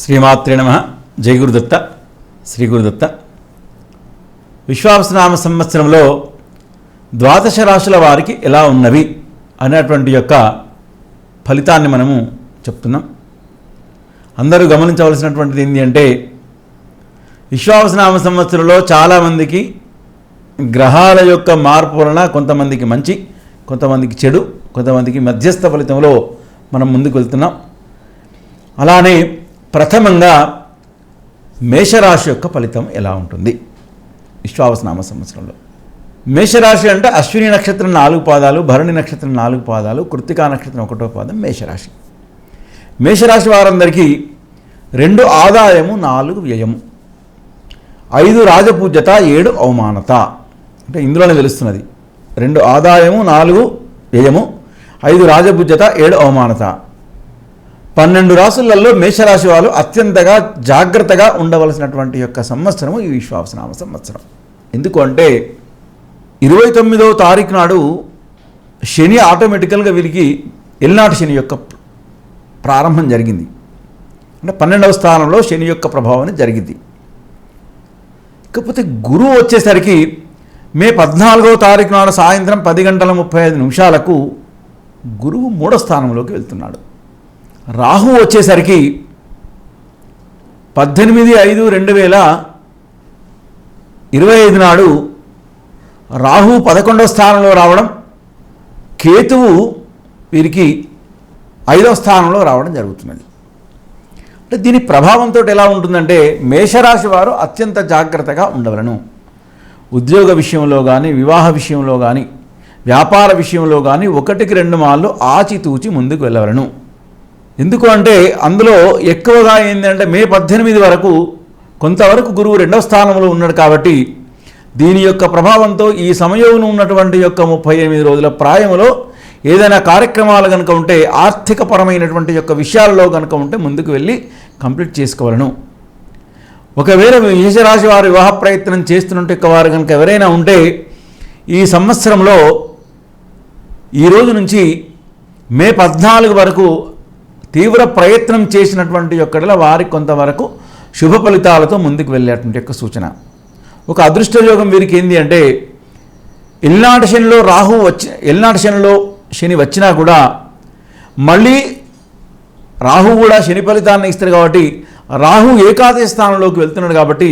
శ్రీమాత్రే నమః. జై గురుదత్త, శ్రీ గురుదత్త. విశ్వావసనామ సంవత్సరంలో ద్వాదశ రాశుల వారికి ఎలా ఉన్నవి అనేటువంటి యొక్క ఫలితాన్ని మనము చెప్తున్నాం. అందరూ గమనించవలసినటువంటిది ఏంటి అంటే, విశ్వావసనామ సంవత్సరంలో చాలామందికి గ్రహాల యొక్క మార్పు వలన కొంతమందికి మంచి, కొంతమందికి చెడు, కొంతమందికి మధ్యస్థ ఫలితంలో మనం ముందుకు వెళ్తున్నాం. అలానే ప్రథమంగా మేషరాశి యొక్క ఫలితం ఎలా ఉంటుంది విశ్వావసనామ సంవత్సరంలో? మేషరాశి అంటే అశ్విని నక్షత్రం 4 పాదాలు, భరణి నక్షత్రం 4 పాదాలు, కృత్తికా నక్షత్రం 1వ పాదం మేషరాశి. మేషరాశి వారందరికీ 2 ఆదాయము, 4 వ్యయము, 5 రాజపూజ్యత, 7 అవమానత. అంటే ఇందులోనే తెలుస్తున్నది. 2 ఆదాయము, 4 వ్యయము, 5 రాజపూజ్యత, 7 అవమానత. 12 రాశులలో మేషరాశి వారు అత్యంతగా జాగ్రత్తగా ఉండవలసినటువంటి యొక్క సంవత్సరము ఈ విశ్వావసనామ సంవత్సరం. ఎందుకు అంటే 29వ తారీఖు నాడు శని ఆటోమేటికల్గా వీరికి ఎల్నాటి శని యొక్క ప్రారంభం జరిగింది. అంటే 12వ స్థానంలో శని యొక్క ప్రభావం జరిగింది. ఇకపోతే గురువు వచ్చేసరికి మే 14వ తారీఖు నాడు సాయంత్రం 10:35 గురువు 3వ స్థానంలోకి వెళ్తున్నాడు. రాహు వచ్చేసరికి 18/5/2025 నాడు రాహు 11వ స్థానంలో రావడం, కేతువు వీరికి 5వ స్థానంలో రావడం జరుగుతున్నది. అంటే దీని ప్రభావంతో ఎలా ఉంటుందంటే, మేషరాశి వారు అత్యంత జాగ్రత్తగా ఉండవలను. ఉద్యోగ విషయంలో కానీ, వివాహ విషయంలో కానీ, వ్యాపార విషయంలో కానీ 1-2 మార్లు ఆచితూచి ముందుకు వెళ్ళవలను. ఎందుకు అంటే అందులో ఎక్కువగా ఏంటంటే మే 18 వరకు కొంతవరకు గురువు 2వ స్థానంలో ఉన్నాడు కాబట్టి దీని యొక్క ప్రభావంతో ఈ సమయంలో ఉన్నటువంటి యొక్క 38 రోజుల ప్రాయంలో ఏదైనా కార్యక్రమాలు కనుక ఉంటే, ఆర్థికపరమైనటువంటి యొక్క విషయాల్లో కనుక ఉంటే ముందుకు వెళ్ళి కంప్లీట్ చేసుకోవాలను. ఒకవేళ మేషరాశి వారు వివాహ ప్రయత్నం చేస్తున్నట్టు వారు కనుక ఎవరైనా ఉంటే ఈ సంవత్సరంలో ఈ రోజు నుంచి మే 14 వరకు తీవ్ర ప్రయత్నం చేసినటువంటి యొక్కడల వారికి కొంతవరకు శుభ ఫలితాలతో ముందుకు వెళ్ళేటువంటి యొక్క సూచన. ఒక అదృష్టయోగం వీరికి ఏంటి అంటే, ఎల్నాటి శనిలో శని వచ్చినా కూడా మళ్ళీ రాహు కూడా శని ఫలితాన్ని ఇస్తారు కాబట్టి రాహు ఏకాదశి స్థానంలోకి వెళ్తున్నాడు కాబట్టి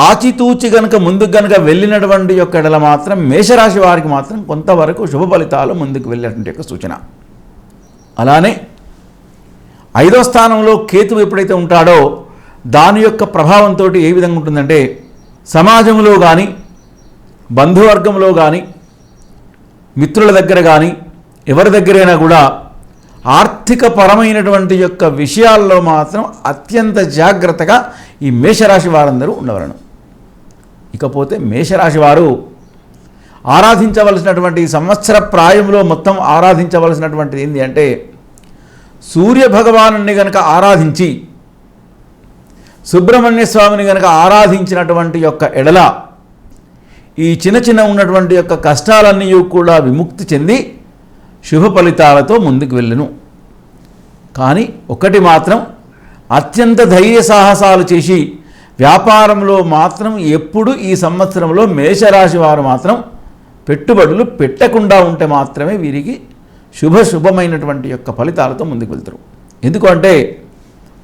ఆచితూచి కనుక ముందుకు కనుక వెళ్ళినటువంటి యొక్క ఎడల మాత్రం మేషరాశి వారికి మాత్రం కొంతవరకు శుభ ఫలితాలు ముందుకు వెళ్ళేటువంటి యొక్క సూచన. అలానే 5వ స్థానంలో కేతువు ఎప్పుడైతే ఉంటాడో దాని యొక్క ప్రభావంతో ఏ విధంగా ఉంటుందంటే, సమాజంలో కానీ, బంధువర్గంలో కానీ, మిత్రుల దగ్గర కానీ, ఎవరి దగ్గరైనా కూడా ఆర్థికపరమైనటువంటి యొక్క విషయాల్లో మాత్రం అత్యంత జాగ్రత్తగా ఈ మేషరాశి వారందరూ ఉండవలను. ఇకపోతే మేషరాశి వారు ఆరాధించవలసినటువంటి సంవత్సర ప్రాయంలో మొత్తం ఆరాధించవలసినటువంటిది ఏంటి అంటే, సూర్య భగవానుని గనక ఆరాధించి, సుబ్రహ్మణ్య స్వామిని గనక ఆరాధించినటువంటి యొక్క ఎడల ఈ చిన్న ఉన్నటువంటి యొక్క కష్టాలన్నీ కూడా విముక్తి చెంది శుభ ఫలితాలతో ముందుకు వెళ్ళను. కానీ ఒకటి మాత్రం, అత్యంత ధైర్య సాహసాలు చేసి వ్యాపారంలో మాత్రం ఎప్పుడు ఈ సంవత్సరంలో మేషరాశి వారు మాత్రం పెట్టుబడులు పెట్టకుండా ఉంటే మాత్రమే వీరికి శుభమైనటువంటి యొక్క ఫలితాలతో ముందుకు వెళ్తారు. ఎందుకంటే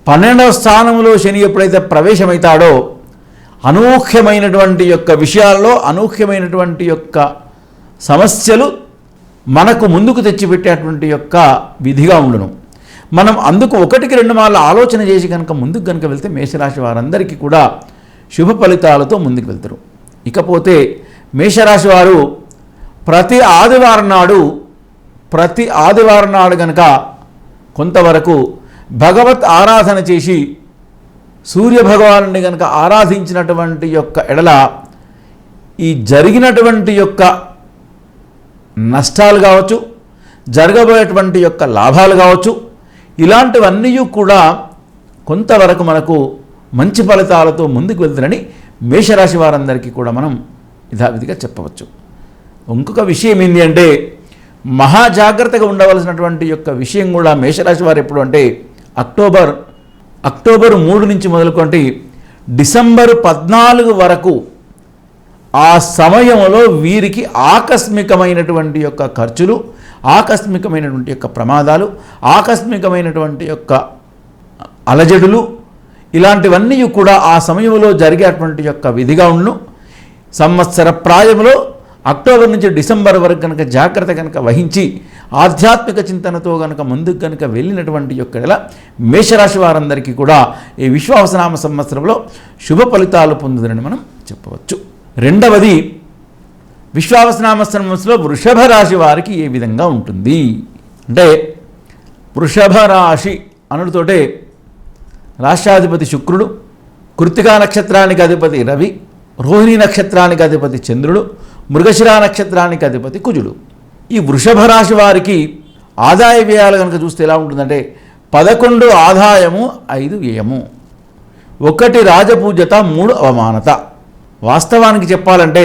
12వ స్థానంలో శని ఎప్పుడైతే ప్రవేశమవుతాడో అనూహ్యమైనటువంటి యొక్క విషయాల్లో అనూహ్యమైనటువంటి యొక్క సమస్యలు మనకు ముందుకు తెచ్చిపెట్టేటువంటి యొక్క విధిగా ఉండును. మనం అందుకు 1-2 మార్లు ఆలోచన చేసి కనుక ముందుకు కనుక వెళ్తే మేషరాశి వారందరికీ కూడా శుభ ఫలితాలతో ముందుకు వెళ్తారు. ఇకపోతే మేషరాశి వారు ప్రతి ఆదివారం నాడు కనుక కొంతవరకు భగవత్ ఆరాధన చేసి సూర్య భగవానుని కనుక ఆరాధించినటువంటి యొక్క ఎడల ఈ జరిగినటువంటి యొక్క నష్టాలు కావచ్చు, జరగబోయేటువంటి యొక్క లాభాలు కావచ్చు, ఇలాంటివన్నీ కూడా కొంతవరకు మనకు మంచి ఫలితాలతో ముందుకు వెళ్తారని మేషరాశి వారందరికీ కూడా మనం యథావిధిగా చెప్పవచ్చు. ఇంకొక విషయం ఏంటి అంటే, మహా జాగ్రత్తగా ఉండవలసినటువంటి యొక్క విషయం కూడా మేషరాశి వారు ఎప్పుడు అంటే అక్టోబర్ అక్టోబర్ 3 నుంచి మొదలుకొని డిసెంబర్ 14 వరకు ఆ సమయంలో వీరికి ఆకస్మికమైనటువంటి యొక్క ఖర్చులు, ఆకస్మికమైనటువంటి యొక్క ప్రమాదాలు, ఆకస్మికమైనటువంటి యొక్క అలజడులు ఇలాంటివన్నీ కూడా ఆ సమయంలో జరిగేటువంటి యొక్క విధిగా ఉండు. సంవత్సర ప్రాయంలో అక్టోబర్ నుంచి డిసెంబర్ వరకు కనుక జాగ్రత్త కనుక వహించి ఆధ్యాత్మిక చింతనతో కనుక ముందుకు కనుక వెళ్ళినటువంటి యొక్క మేషరాశి వారందరికీ కూడా ఈ విశ్వావసనామ సంవత్సరంలో శుభ ఫలితాలు పొందుదరని మనం చెప్పవచ్చు. రెండవది, విశ్వావసనామ సంవత్సరంలో వృషభ రాశి వారికి ఏ విధంగా ఉంటుంది అంటే, వృషభ రాశి అనుడితోటే రాష్ట్రాధిపతి శుక్రుడు, కృత్తికా నక్షత్రానికి అధిపతి రవి, రోహిణి నక్షత్రానికి అధిపతి చంద్రుడు, మృగశిర నక్షత్రానికి అధిపతి కుజుడు. ఈ వృషభ రాశి వారికి ఆదాయ వ్యయాలు కనుక చూస్తే ఎలా ఉంటుందంటే 11 ఆదాయము 5 వ్యయము, 1 రాజపూజ్యత 3 అవమానత. వాస్తవానికి చెప్పాలంటే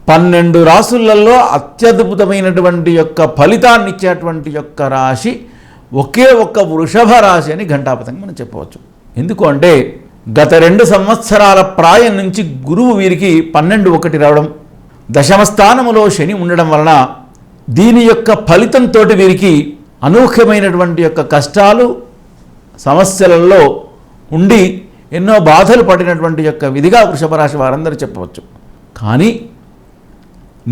12 రాసులలో అత్యద్భుతమైనటువంటి యొక్క ఫలితాన్ని ఇచ్చేటువంటి యొక్క రాశి ఒకే ఒక్క వృషభ రాశి అని ఘంటాపథంగా మనం చెప్పవచ్చు. ఎందుకు అంటే గత 2 సంవత్సరాల ప్రాయం నుంచి గురువు వీరికి 12-1 రావడం, దశమ స్థానములో శని ఉండడం వలన దీని యొక్క ఫలితంతో వీరికి అనూహ్యమైనటువంటి యొక్క కష్టాలు సమస్యలలో ఉండి ఎన్నో బాధలు పడినటువంటి యొక్క విధిగా వృషభ రాశి వారందరూ చెప్పవచ్చు. కానీ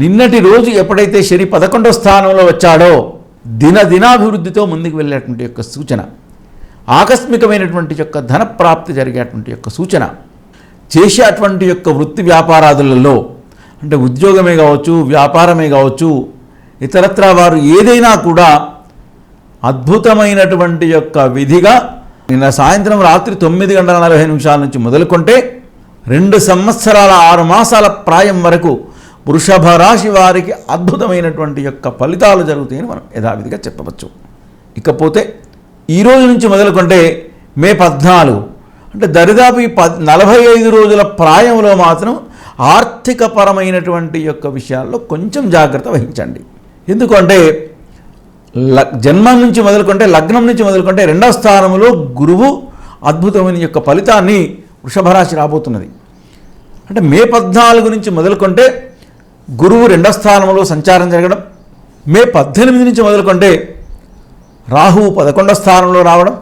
నిన్నటి రోజు ఎప్పుడైతే శని 11వ స్థానంలో వచ్చాడో దినాభివృద్ధితో ముందుకు వెళ్ళేటువంటి యొక్క సూచన, ఆకస్మికమైనటువంటి యొక్క ధన ప్రాప్తి జరిగేటువంటి యొక్క సూచన, చేసేటువంటి యొక్క వృత్తి వ్యాపారాదులలో అంటే ఉద్యోగమే కావచ్చు, వ్యాపారమే కావచ్చు, ఇతరత్రా వారు ఏదైనా కూడా అద్భుతమైనటువంటి యొక్క విధిగా నిన్న సాయంత్రం రాత్రి 9:40 నుంచి మొదలుకొంటే 2 సంవత్సరాల 6 మాసాల ప్రాయం వరకు వృషభ రాశి వారికి అద్భుతమైనటువంటి యొక్క ఫలితాలు జరుగుతాయని మనం యథావిధిగా చెప్పవచ్చు. ఇకపోతే ఈరోజు నుంచి మొదలుకొంటే మే 14 అంటే దరిదాపు 45 రోజుల ప్రాయంలో మాత్రం ఆర్థికపరమైనటువంటి యొక్క విషయాల్లో కొంచెం జాగ్రత్త వహించండి. ఎందుకంటే జన్మం నుంచి మొదలుకొంటే, లగ్నం నుంచి మొదలుకొంటే 2వ స్థానంలో గురువు అద్భుతమైన యొక్క ఫలితాన్ని వృషభ రాశి రాబోతున్నది. అంటే మే 14 నుంచి మొదలుకొంటే గురువు 2వ స్థానంలో సంచారం జరగడం, మే 18 నుంచి మొదలుకొంటే రాహు 11వ స్థానంలో రావడం,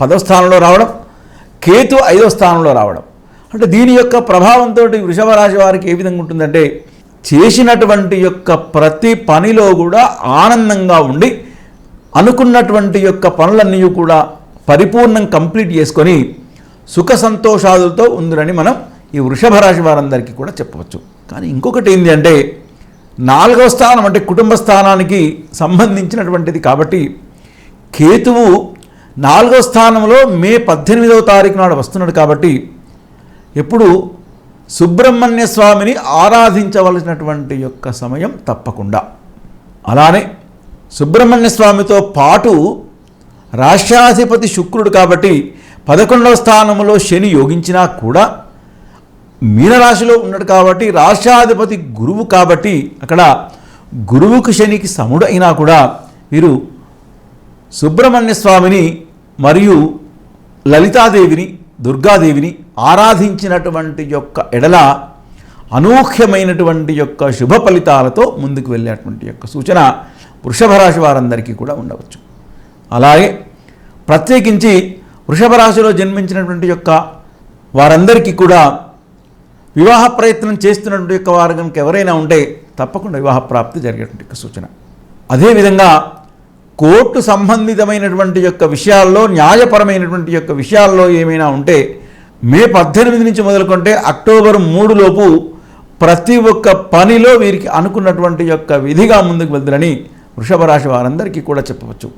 10వ స్థానంలో రావడం, కేతు 5వ స్థానంలో రావడం. అంటే దీని యొక్క ప్రభావంతో వృషభ రాశి వారికి ఏ విధంగా ఉంటుందంటే, చేసినటువంటి యొక్క ప్రతి పనిలో కూడా ఆనందంగా ఉండి అనుకున్నటువంటి యొక్క పనులన్నీ కూడా పరిపూర్ణం కంప్లీట్ చేసుకొని సుఖ సంతోషాలతో ఉందని మనం ఈ వృషభ రాశి వారందరికీ కూడా చెప్పవచ్చు. కానీ ఇంకొకటి ఏంటి అంటే 4వ స్థానం అంటే కుటుంబ స్థానానికి సంబంధించినటువంటిది కాబట్టి కేతువు 4వ స్థానంలో మే 18వ తారీఖు నాడు వస్తున్నాడు కాబట్టి ఎప్పుడు సుబ్రహ్మణ్య స్వామిని ఆరాధించవలసినటువంటి యొక్క సమయం తప్పకుండా. అలానే సుబ్రహ్మణ్య స్వామితో పాటు రాష్ట్రాధిపతి శుక్రుడు కాబట్టి 11వ స్థానంలో శని యోగించినా కూడా మీనరాశిలో ఉన్నాడు కాబట్టి రాష్ట్రాధిపతి గురువు కాబట్టి అక్కడ గురువుకు శనికి సముడు అయినా కూడా వీరు సుబ్రహ్మణ్య స్వామిని మరియు లలితాదేవిని, దుర్గాదేవిని ఆరాధించినటువంటి యొక్క ఎడల అనూహ్యమైనటువంటి యొక్క శుభ ఫలితాలతో ముందుకు వెళ్ళేటువంటి యొక్క సూచన వృషభ రాశి వారందరికీ కూడా ఉండవచ్చు. అలాగే ప్రత్యేకించి వృషభ రాశిలో జన్మించినటువంటి యొక్క వారందరికీ కూడా వివాహ ప్రయత్నం చేస్తున్నటువంటి యొక్క వారు కనుక ఎవరైనా ఉంటే తప్పకుండా వివాహ ప్రాప్తి జరిగేటువంటి యొక్క సూచన. అదేవిధంగా కోర్టు సంబంధితమైనటువంటి యొక్క విషయాల్లో, న్యాయపరమైనటువంటి యొక్క విషయాల్లో ఏమైనా ఉంటే మే 18 నుంచి మొదలుకొంటే అక్టోబర్ 3 లోపు ప్రతి ఒక్క పనిలో వీరికి అనుకున్నటువంటి యొక్క విధిగా ముందుకు వెళ్తారని వృషభ రాశి వారందరికీ కూడా చెప్పవచ్చు.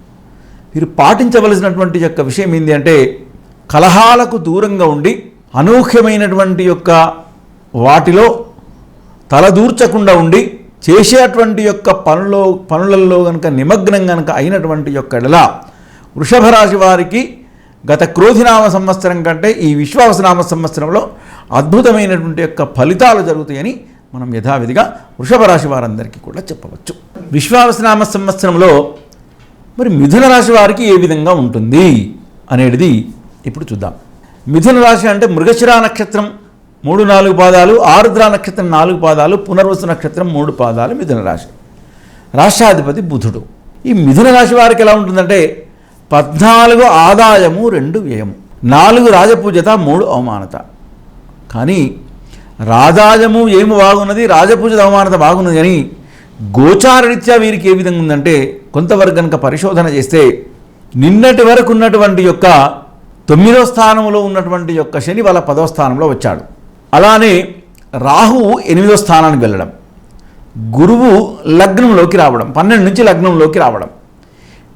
వీరు పాటించవలసినటువంటి యొక్క విషయం ఏంటి అంటే, కలహాలకు దూరంగా ఉండి అనూహ్యమైనటువంటి యొక్క వాటిలో తలదూర్చకుండా ఉండి చేసేటువంటి యొక్క పనులలో కనుక నిమగ్నం కనుక అయినటువంటి యొక్క ఎడల వృషభ రాశి వారికి గత క్రోధినామ సంవత్సరం కంటే ఈ విశ్వావసనామ సంవత్సరంలో అద్భుతమైనటువంటి యొక్క ఫలితాలు జరుగుతాయని మనం యథావిధిగా వృషభ రాశి వారందరికీ కూడా చెప్పవచ్చు. విశ్వావసనామ సంవత్సరంలో మరి మిథున రాశి వారికి ఏ విధంగా ఉంటుంది అనేది ఇప్పుడు చూద్దాం. మిథున రాశి అంటే మృగశిర నక్షత్రం 3-4 పాదాలు, ఆరుద్ర నక్షత్రం 4 పాదాలు, పునర్వసు నక్షత్రం 3 పాదాలు మిథున రాశి. రాష్ట్రాధిపతి బుధుడు. ఈ మిథున రాశి వారికి ఎలా ఉంటుందంటే 14 ఆదాయము, 2 వ్యయము, 4 రాజపూజత, 3 అవమానత. కానీ రాజాయము ఏమి బాగున్నది, రాజపూజత అవమానత బాగున్నది. కానీ గోచారరీత్యా వీరికి ఏ విధంగా ఉందంటే కొంతవరకు కనుక పరిశోధన చేస్తే నిన్నటి వరకు ఉన్నటువంటి యొక్క 9వ స్థానంలో ఉన్నటువంటి యొక్క శని వాళ్ళ 10వ స్థానంలో వచ్చాడు. అలానే రాహువు 8వ స్థానానికి వెళ్ళడం, గురువు లగ్నంలోకి రావడం, 12 నుంచి లగ్నంలోకి రావడం,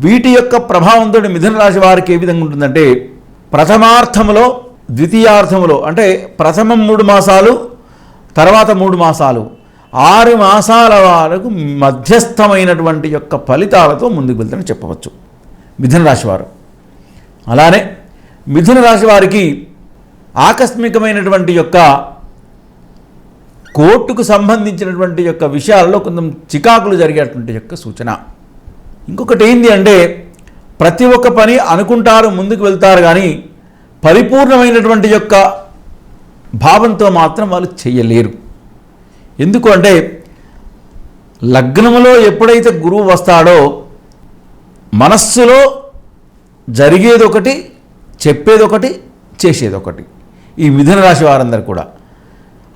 వీటి యొక్క ప్రభావంతో మిథున రాశి వారికి ఏ విధంగా ఉంటుందంటే ప్రథమార్థములో, ద్వితీయార్థములో అంటే ప్రథమం 3 మాసాలు, తర్వాత 3 మాసాలు, 6 మాసాల వరకు మధ్యస్థమైనటువంటి యొక్క ఫలితాలతో ముందుకు వెళ్తారని చెప్పవచ్చు మిథున రాశి వారు. అలానే మిథున రాశి వారికి ఆకస్మికమైనటువంటి యొక్క కోర్టుకు సంబంధించినటువంటి యొక్క విషయాల్లో కొంచెం చికాకులు జరిగేటువంటి యొక్క సూచన. ఇంకొకటి ఏంటి అంటే ప్రతి ఒక్క పని అనుకుంటారు, ముందుకు వెళ్తారు, కానీ పరిపూర్ణమైనటువంటి యొక్క భావంతో మాత్రం వాళ్ళు చేయలేరు. ఎందుకు అంటే లగ్నములో ఎప్పుడైతే గురువు వస్తాడో మనస్సులో జరిగేదొకటి, చెప్పేదొకటి, చేసేదొకటి ఈ మిథున రాశి వారందరూ కూడా.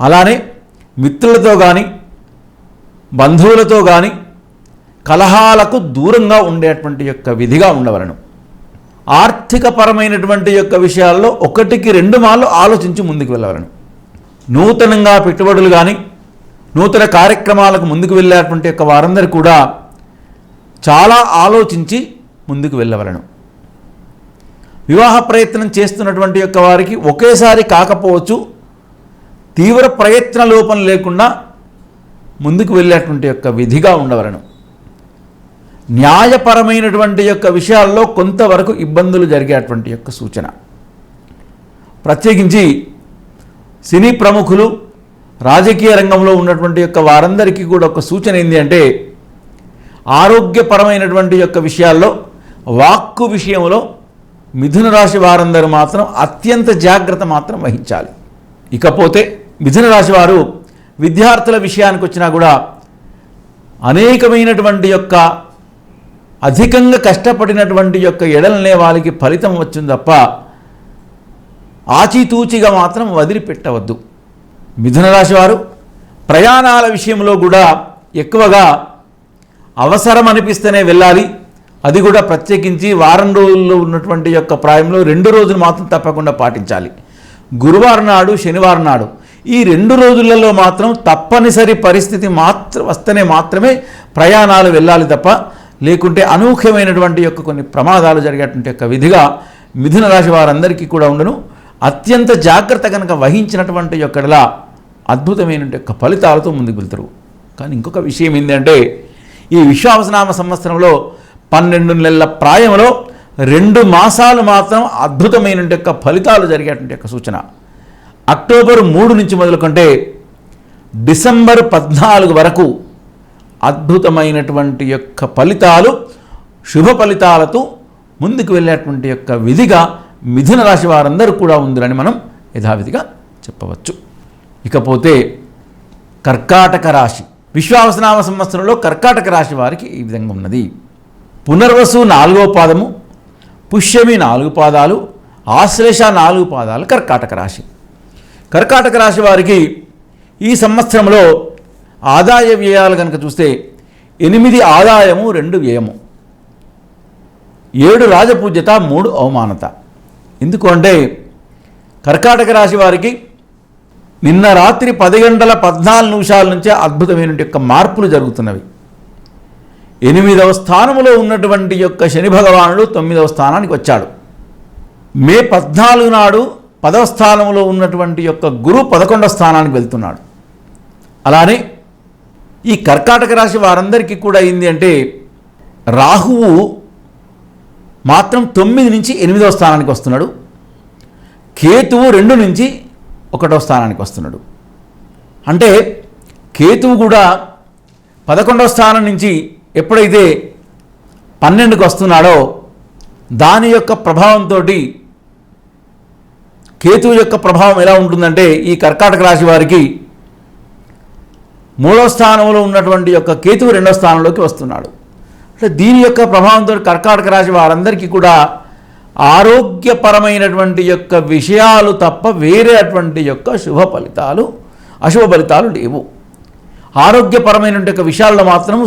అలానే మిత్రులతో కానీ బంధువులతో కానీ కలహాలకు దూరంగా ఉండేటువంటి యొక్క విధిగా ఉండవలను. ఆర్థికపరమైనటువంటి యొక్క విషయాల్లో 1కి 2 మార్లు ఆలోచించి ముందుకు వెళ్ళవలను. నూతనంగా పెట్టుబడులు కానీ నూతన కార్యక్రమాలకు ముందుకు వెళ్ళేటువంటి యొక్క వారందరూ కూడా చాలా ఆలోచించి ముందుకు వెళ్ళవలను. వివాహ ప్రయత్నం చేస్తున్నటువంటి యొక్క వారికి ఒకేసారి కాకపోవచ్చు, తీవ్ర ప్రయత్న లోపం లేకుండా ముందుకు వెళ్ళేటువంటి యొక్క విధిగా ఉండవలను. న్యాయపరమైనటువంటి యొక్క విషయాల్లో కొంతవరకు ఇబ్బందులు జరిగేటువంటి యొక్క సూచన. ప్రత్యేకించి సినీ ప్రముఖులు, రాజకీయ రంగంలో ఉన్నటువంటి యొక్క వారందరికీ కూడా ఒక సూచన ఏంటి అంటే ఆరోగ్యపరమైనటువంటి యొక్క విషయాల్లో, వాక్కు విషయంలో మిథున రాశి వారందరూ మాత్రం అత్యంత జాగ్రత్త మాత్రం వహించాలి. ఇకపోతే మిథున రాశి వారు విద్యార్థుల విషయానికి వచ్చినా కూడా అనేకమైనటువంటి యొక్క అధికంగా కష్టపడినటువంటి యొక్క ఎడలనే వాళ్ళకి ఫలితం వచ్చింది తప్ప ఆచితూచిగా మాత్రం వదిలిపెట్టవద్దు. మిథున రాశి వారు ప్రయాణాల విషయంలో కూడా ఎక్కువగా అవసరం అనిపిస్తేనే వెళ్ళాలి. అది కూడా ప్రత్యేకించి వారం రోజుల్లో ఉన్నటువంటి యొక్క ప్రాయంలో 2 రోజులు మాత్రం తప్పకుండా పాటించాలి. గురువారం నాడు, శనివారం నాడు ఈ 2 రోజులలో మాత్రం తప్పనిసరి పరిస్థితి వస్తేనే మాత్రమే ప్రయాణాలు వెళ్ళాలి తప్ప లేకుంటే అనూహ్యమైనటువంటి యొక్క కొన్ని ప్రమాదాలు జరిగేటువంటి యొక్క విధిగా మిథున రాశి వారందరికీ కూడా ఉండను. అత్యంత జాగ్రత్త కనుక వహించినటువంటి యొక్కడలా అద్భుతమైన యొక్క ఫలితాలతో ముందుకు వెళ్తారు. కానీ ఇంకొక విషయం ఏంటంటే ఈ విశ్వావసనామ సంవత్సరంలో 12 నెలల ప్రాయంలో 2 మాసాలు మాత్రం అద్భుతమైన యొక్క ఫలితాలు జరిగేటువంటి యొక్క సూచన. అక్టోబర్ 3 నుంచి మొదలుకుంటే డిసెంబర్ 14 వరకు అద్భుతమైనటువంటి యొక్క ఫలితాలు, శుభ ఫలితాలతో ముందుకు వెళ్ళేటువంటి యొక్క విధిగా మిథున రాశి వారందరూ కూడా ఉందని మనం యథావిధిగా చెప్పవచ్చు. ఇకపోతే కర్కాటక రాశి. విశ్వావసనామ సంవత్సరంలో కర్కాటక రాశి వారికి ఈ విధంగా ఉన్నది. పునర్వసు 4వ పాదము, పుష్యమి 4 పాదాలు, ఆశ్లేష 4 పాదాలు కర్కాటక రాశి. కర్కాటక రాశి వారికి ఈ సంవత్సరంలో ఆదాయ వ్యయాలు కనుక చూస్తే 8 ఆదాయము, 2 వ్యయము, 7 రాజపూజ్యత, 3 అవమానత. ఎందుకు అంటే కర్కాటక రాశి వారికి నిన్న రాత్రి 10:14 నుంచే అద్భుతమైన యొక్క మార్పులు జరుగుతున్నవి. 8వ స్థానంలో ఉన్నటువంటి యొక్క శని భగవానుడు 9వ స్థానానికి వచ్చాడు. మే 14 నాడు 10వ స్థానంలో ఉన్నటువంటి యొక్క గురువు 11వ స్థానానికి వెళ్తున్నాడు. అలానే ఈ కర్కాటక రాశి వారందరికీ కూడా ఏంది అంటే రాహువు మాత్రం 9 నుంచి 8వ స్థానానికి వస్తున్నాడు. కేతువు 2 నుంచి 1వ స్థానానికి వస్తున్నాడు. అంటే కేతువు కూడా 11వ స్థానం నుంచి ఎప్పుడైతే 12కి వస్తున్నాడో దాని యొక్క ప్రభావంతో కేతువు యొక్క ప్రభావం ఎలా ఉంటుందంటే ఈ కర్కాటక రాశి వారికి 3వ స్థానంలో ఉన్నటువంటి యొక్క కేతువు 2వ స్థానంలోకి వస్తున్నాడు. అంటే దీని యొక్క ప్రభావంతో కర్కాటక రాశి వారందరికీ కూడా ఆరోగ్యపరమైనటువంటి యొక్క విషయాలు తప్ప వేరే అటువంటి యొక్క శుభ ఫలితాలు అశుభ ఫలితాలు లేవు. ఆరోగ్యపరమైనటువంటి యొక్క విషయాల్లో మాత్రం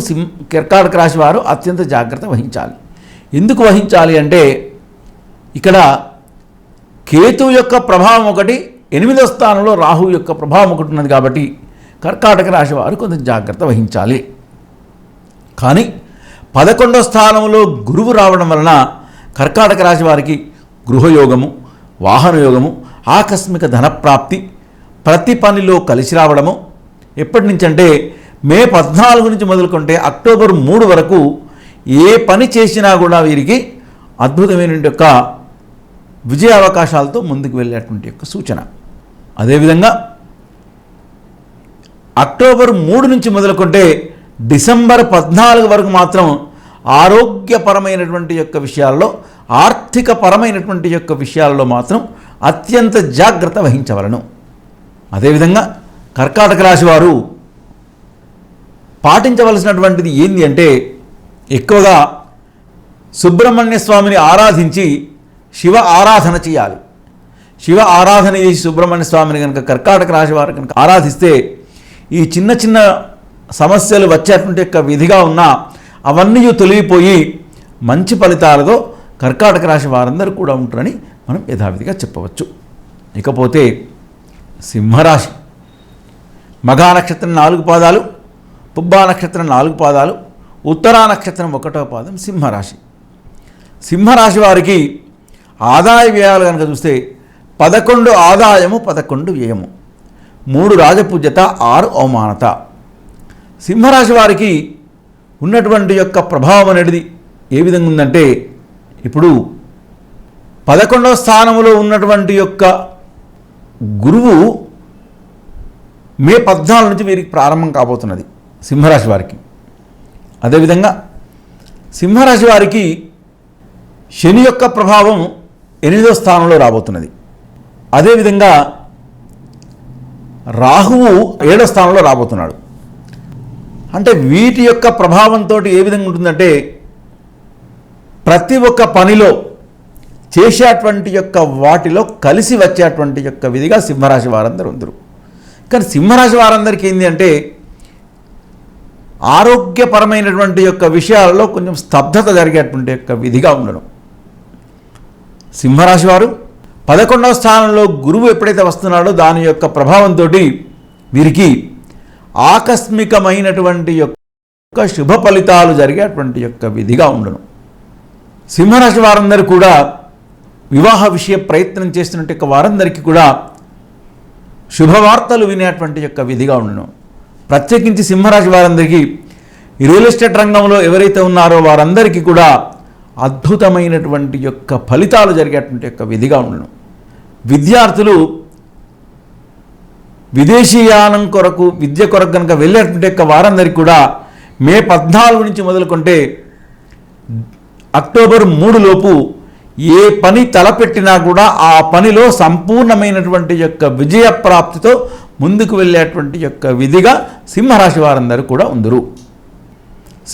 కర్కాటక రాశి వారు అత్యంత జాగ్రత్త వహించాలి. ఎందుకు వహించాలి అంటే ఇక్కడ కేతువు యొక్క ప్రభావం ఒకటి, 8వ స్థానంలో రాహువు యొక్క ప్రభావం ఒకటి ఉన్నది కాబట్టి కర్కాటక రాశి వారు కొంచెం జాగ్రత్త వహించాలి. కానీ 11వ స్థానంలో గురువు రావడం వలన కర్కాటక రాశి వారికి గృహయోగము, వాహనయోగము, ఆకస్మిక ధనప్రాప్తి, ప్రతి పనిలో కలిసి రావడము ఎప్పటి నుంచి అంటే మే 14 నుంచి మొదలుకుంటే అక్టోబర్ 3 వరకు ఏ పని చేసినా కూడా వీరికి అద్భుతమైన యొక్క విజయ అవకాశాలతో ముందుకు వెళ్ళేటువంటి యొక్క సూచన. అదేవిధంగా అక్టోబర్ 3 నుంచి మొదలుకుంటే డిసెంబర్ 14 వరకు మాత్రం ఆరోగ్యపరమైనటువంటి యొక్క విషయాల్లో, ఆర్థిక పరమైనటువంటి యొక్క విషయాల్లో మాత్రం అత్యంత జాగ్రత్త వహించవలను. అదేవిధంగా కర్కాటక రాశి వారు పాటించవలసినటువంటిది ఏంటి అంటే ఎక్కువగా సుబ్రహ్మణ్య స్వామిని ఆరాధించి శివ ఆరాధన చేయాలి. శివ ఆరాధన చేసి సుబ్రహ్మణ్య స్వామిని కనుక కర్కాటక రాశి వారు కనుక ఆరాధిస్తే ఈ చిన్న చిన్న సమస్యలు వచ్చేటువంటి యొక్క విధిగా ఉన్నా అవన్నీ తొలగిపోయి మంచి ఫలితాలతో కర్కాటక రాశి వారందరూ కూడా ఉంటారని మనం యథావిధిగా చెప్పవచ్చు. ఇకపోతే సింహరాశి, మఘా నక్షత్రం 4 పాదాలు, పుబ్బా నక్షత్రం 4 పాదాలు, ఉత్తరా నక్షత్రం 1వ పాదం సింహరాశి. సింహరాశి వారికి ఆదాయ వ్యయాలు కనుక చూస్తే 11 ఆదాయము, 11 వ్యయము, 3 రాజపూజ్యత, 6 అవమానత. సింహరాశి వారికి ఉన్నటువంటి యొక్క ప్రభావం అనేది ఏ విధంగా ఉందంటే ఇప్పుడు 11వ స్థానంలో ఉన్నటువంటి యొక్క గురువు మే 14 నుంచి వీరికి ప్రారంభం కాబోతున్నది సింహరాశి వారికి. అదేవిధంగా సింహరాశి వారికి శని యొక్క ప్రభావం 8వ స్థానంలో రాబోతున్నది. అదేవిధంగా రాహువు 7వ స్థానంలో రాబోతున్నాడు. అంటే వీటి యొక్క ప్రభావంతో ఏ విధంగా ఉంటుందంటే ప్రతి ఒక్క పనిలో చేసేటువంటి యొక్క వాటిలో కలిసి వచ్చేటువంటి యొక్క విధిగా సింహరాశి వారందరూ ఉందరు. కానీ సింహరాశి వారందరికీ ఏంటి అంటే ఆరోగ్యపరమైనటువంటి యొక్క విషయాలలో కొంచెం స్తబ్దత జరిగేటువంటి యొక్క విధిగా ఉండడం. సింహరాశి వారు 11వ స్థానంలో గురువు ఎప్పుడైతే వస్తున్నాడో దాని యొక్క ప్రభావంతో వీరికి ఆకస్మికమైనటువంటి యొక్క శుభ ఫలితాలు జరిగేటువంటి యొక్క విధిగా ఉండను. సింహరాశి వారందరూ కూడా వివాహ విషయ ప్రయత్నం చేస్తున్నట్టు వారందరికీ కూడా శుభవార్తలు వినేటువంటి యొక్క విధిగా ఉండను. ప్రత్యేకించి సింహరాశి వారందరికీ రియల్ ఎస్టేట్ రంగంలో ఎవరైతే ఉన్నారో వారందరికీ కూడా అద్భుతమైనటువంటి యొక్క ఫలితాలు జరిగేటువంటి యొక్క విధిగా ఉండను. విద్యార్థులు విదేశీయానం కొరకు విద్య కొరకు కనుక వెళ్ళేటువంటి యొక్క వారందరికీ కూడా మే 14 నుంచి మొదలుకుంటే అక్టోబర్ 3 లోపు ఏ పని తలపెట్టినా కూడా ఆ పనిలో సంపూర్ణమైనటువంటి యొక్క విజయ ప్రాప్తితో ముందుకు వెళ్ళేటువంటి యొక్క విధిగా సింహరాశి వారందరూ కూడా ఉందరు.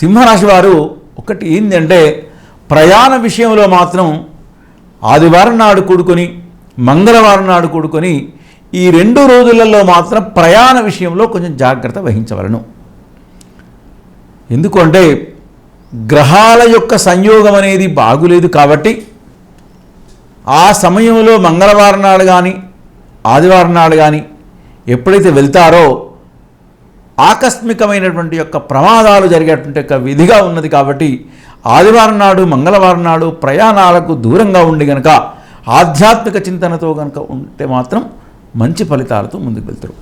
సింహరాశి వారు ఒకటి ఏంటంటే ప్రయాణ విషయంలో మాత్రం ఆదివారం నాడు కూడుకొని మంగళవారం నాడు కూడుకొని ఈ 2 రోజులలో మాత్రం ప్రయాణ విషయంలో కొంచెం జాగ్రత్త వహించవలను. ఎందుకంటే గ్రహాల యొక్క సంయోగం అనేది బాగులేదు కాబట్టి ఆ సమయంలో మంగళవారం నాడు కానీ ఆదివారం నాడు కానీ ఎప్పుడైతే వెళ్తారో ఆకస్మికమైనటువంటి యొక్క ప్రమాదాలు జరిగేటువంటి యొక్క విధిగా ఉన్నది. కాబట్టి ఆదివారం నాడు మంగళవారం నాడు ప్రయాణాలకు దూరంగా ఉండి కనుక ఆధ్యాత్మిక చింతనతో కనుక ఉంటే మాత్రం మంచి ఫలితాలతో ముందుకు వెళ్తారు.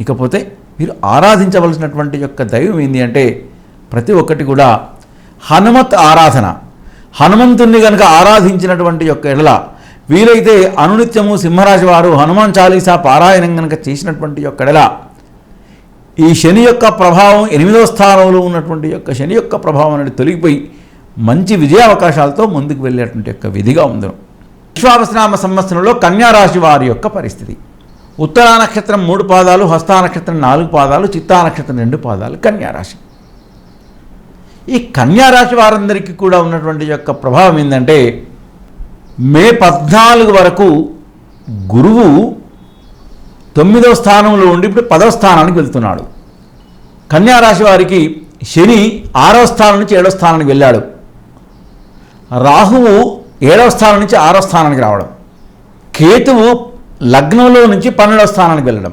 ఇకపోతే మీరు ఆరాధించవలసినటువంటి యొక్క దైవం ఏంటి అంటే ప్రతి ఒక్కటి కూడా హనుమత్ ఆరాధన. హనుమంతుణ్ణి కనుక ఆరాధించినటువంటి యొక్క ఎడల వీలైతే అనునిత్యము సింహరాశి వారు హనుమాన్ చాలీసా పారాయణం కనుక చేసినటువంటి యొక్క ఎడల ఈ శని యొక్క ప్రభావం 8వ స్థానంలో ఉన్నటువంటి యొక్క శని యొక్క ప్రభావం అనేది తొలగిపోయి మంచి విజయ అవకాశాలతో ముందుకు వెళ్ళేటువంటి యొక్క విధిగా ఉందను. విశ్వావసనామ సంవత్సరంలో కన్యారాశి వారి యొక్క పరిస్థితి. ఉత్తరా నక్షత్రం 3 పాదాలు, హస్తా నక్షత్రం 4 పాదాలు, చిత్తా నక్షత్రం 2 పాదాలు కన్యారాశి. ఈ కన్యారాశి వారందరికీ కూడా ఉన్నటువంటి యొక్క ప్రభావం ఏంటంటే, మే 14 వరకు గురువు 9వ స్థానంలో ఉండి ఇప్పుడు 10వ స్థానానికి వెళ్తున్నాడు. కన్యారాశి వారికి శని 6వ స్థానం నుంచి 7వ స్థానానికి వెళ్ళాడు. రాహువు 7వ స్థానం నుంచి 6వ స్థానానికి రావడం, కేతువు లగ్నంలో నుంచి 12వ స్థానానికి వెళ్ళడం.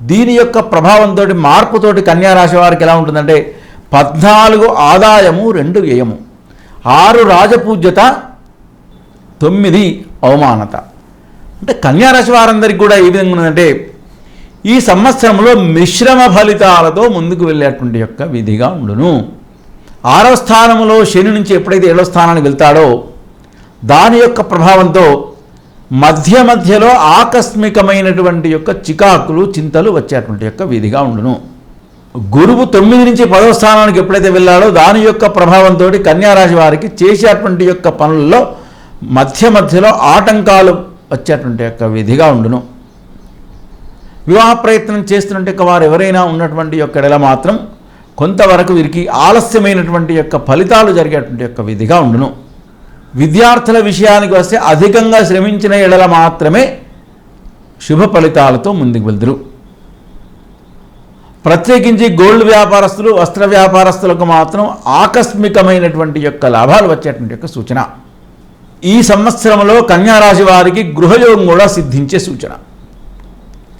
దీని యొక్క ప్రభావంతో మార్పుతోటి కన్యారాశి వారికి ఎలా ఉంటుందంటే 14 ఆదాయము, 2 వ్యయము, 6 రాజపూజ్యత, 9 అవమానత. అంటే కన్యారాశి వారందరికీ కూడా ఏ విధంగా ఉందంటే, ఈ సంవత్సరంలో మిశ్రమ ఫలితాలతో ముందుకు వెళ్ళేటువంటి యొక్క విధిగా ఉండును. 6వ స్థానంలో శని నుంచి ఎప్పుడైతే 7వ స్థానానికి వెళ్తాడో దాని యొక్క ప్రభావంతో మధ్యలో ఆకస్మికమైనటువంటి యొక్క చికాకులు, చింతలు వచ్చేటువంటి యొక్క విధిగా ఉండును. గురువు 9 నుంచి 10వ స్థానానికి ఎప్పుడైతే వెళ్ళాడో దాని యొక్క ప్రభావంతో కన్యారాశి వారికి చేసేటువంటి యొక్క పనుల్లో మధ్యలో ఆటంకాలు వచ్చేటువంటి యొక్క విధిగా ఉండును. వివాహ ప్రయత్నం చేస్తున్నట్టు వారు ఎవరైనా ఉన్నటువంటి యొక్క ఎడల మాత్రం కొంతవరకు వీరికి ఆలస్యమైనటువంటి యొక్క ఫలితాలు జరిగేటువంటి యొక్క విధిగా ఉండును. విద్యార్థుల విషయానికి వస్తే అధికంగా శ్రమించిన ఎడల మాత్రమే శుభ ఫలితాలతో ముందుకు వెళ్దురు. ప్రత్యేకించి గోల్డ్ వ్యాపారస్తులు, వస్త్ర వ్యాపారస్తులకు మాత్రం ఆకస్మికమైనటువంటి యొక్క లాభాలు వచ్చేటువంటి యొక్క సూచన. ఈ సంవత్సరంలో కన్యారాశి వారికి గృహయోగం కూడా సిద్ధించే సూచన.